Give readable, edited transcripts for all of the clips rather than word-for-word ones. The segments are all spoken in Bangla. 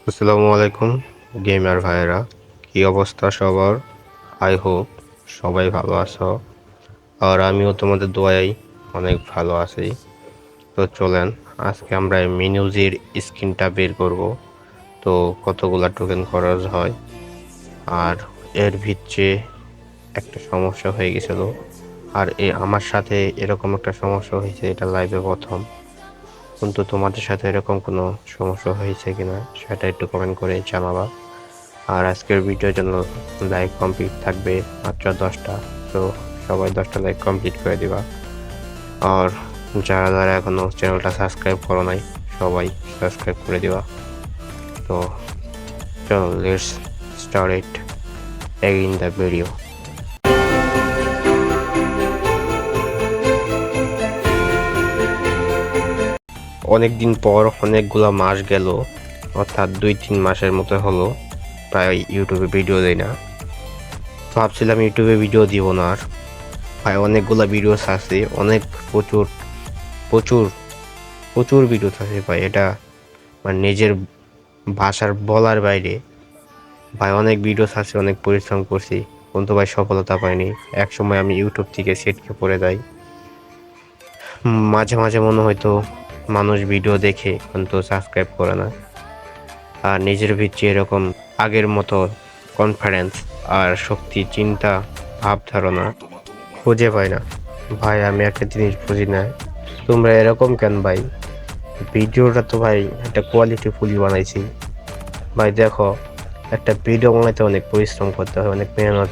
আসসালামু আলাইকুম গেমার ভাইয়েরা, কি অবস্থা সবার? আই হোপ সবাই ভালো আছো। আর আমিও তোমাদের দোয়ায় অনেক ভালো আছি। তো চলেন আজকে আমরা মিনিউজের স্ক্রিনটা বের করব। তো কতগুলা টোকেন খরচ হয়, আর এর ভিতরে একটা সমস্যা হয়ে গেছিল। আর আমার সাথে এরকম একটা সমস্যা হয়েছে, এটা লাইভে প্রথম। কিন্তু তোমাদের সাথে এরকম কোনো সমস্যা হয়েছে কিনা সেটা একটু কমেন্ট করে জানাবা। আর আজকের ভিডিওর জন্য লাইক কমপ্লিট থাকবে মাত্র 10টা। তো সবাই 10টা লাইক কমপ্লিট করে দিবা। আর যারা যারা এখনো চ্যানেলটা সাবস্ক্রাইব করো নাই, সবাই সাবস্ক্রাইব করে দিবা। তো চলো, let's start it again the video. অনেকদিন পর অনেকগুলা মাস গেল, অর্থাৎ 2-3 মাসের মতো হলো প্রায় ইউটিউবে ভিডিও দেই না। ভাবছিলাম ইউটিউবে ভিডিও দিব না আর। ভাই অনেকগুলা ভিডিওস আছে, অনেক প্রচুর প্রচুর প্রচুর ভিডিওস আছে ভাই। এটা মানে নিজের ভাষার বলার বাইরে। ভাই অনেক ভিডিওস আছে, অনেক পরিশ্রম করছি, কিন্তু ভাই সফলতা পাইনি। এক সময় আমি ইউটিউব থেকে ছিটকে পড়ে যাই। মাঝে মাঝে মনে হয়তো মানুষ ভিডিও দেখে কিন্তু সাবস্ক্রাইব করে না। আর নিজের ভিতরে এরকম আগের মতো কনফিডেন্স আর শক্তি, চিন্তা, ভাব ধারণা খুঁজে পাই না। ভাই আমি একটা জিনিস বুঝি না, তোমরা এরকম কেন ভাই? ভিডিওটা তো ভাই একটা কোয়ালিটি ফুলি বানাইছি। ভাই দেখো, একটা ভিডিও বানাইতে অনেক পরিশ্রম করতে হয়, অনেক মেহনত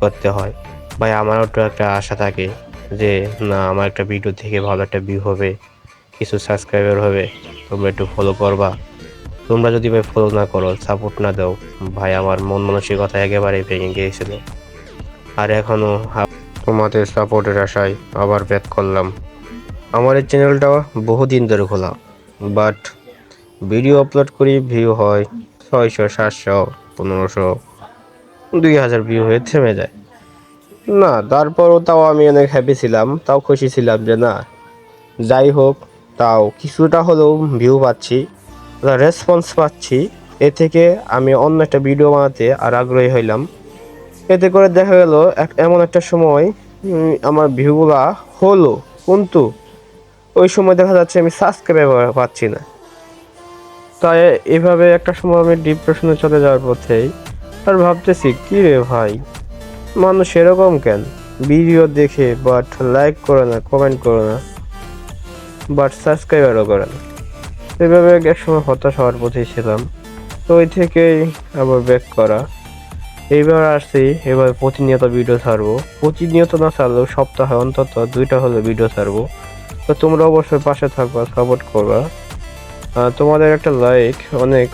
করতে হয়। ভাই আমারও তো একটা আশা থাকে যে না, আমার একটা ভিডিও থেকে ভালো একটা ভিউ হবে, কিছু সাবস্ক্রাইবার হবে, তোমরা একটু ফলো করবা। তোমরা যদি ভাই ফলো না করো, সাপোর্ট না দাও, ভাই আমার মন মানসিকতা একেবারে ভেঙে গিয়েছিল। আর এখনো তোমাদের সাপোর্টের আশায় আবার ব্যাক করলাম। আমার এই চ্যানেলটা বহুদিন ধরে খোলা, বাট ভিডিও আপলোড করি, ভিউ হয় 600, 700, 1500, 2000 ভিউ হয়ে থেমে যায়। না, তারপরও তাও আমি অনেক হ্যাপি ছিলাম, তাও খুশি ছিলাম যে না, যাই হোক, তাও কিছুটা হলেও ভিউ পাচ্ছি, রেসপন্স পাচ্ছি। এ থেকে আমি অন্য একটা ভিডিও বানাতে আর আগ্রহী হইলাম। এতে করে দেখা গেল এমন একটা সময় আমার ভিউগুলা হলো, কিন্তু ওই সময় দেখা যাচ্ছে আমি সাবস্ক্রাইবার পাচ্ছি না। তাই এভাবে একটা সময় আমি ডিপ্রেশনে চলে যাওয়ার পথেই আর ভাবতেছি, কি রে ভাই, মানুষ এরকম কেন? ভিডিও দেখে বাট লাইক করে না, কমেন্ট করে না, বাট সাবস্ক্রাইবারও করে না। এভাবে এক সময় হতাশ হওয়ার পথেই ছিলাম। তো ওই থেকেই আবার ব্যাক করা। এইবার আসছি, এবার প্রতিনিয়ত ভিডিও ছাড়বো। প্রতিনিয়ত না ছাড়লেও সপ্তাহে অন্তত 2টা হলে ভিডিও ছাড়বো। তো তোমরা অবশ্যই পাশে থাকবা, সাপোর্ট করবা। তোমাদের একটা লাইক অনেক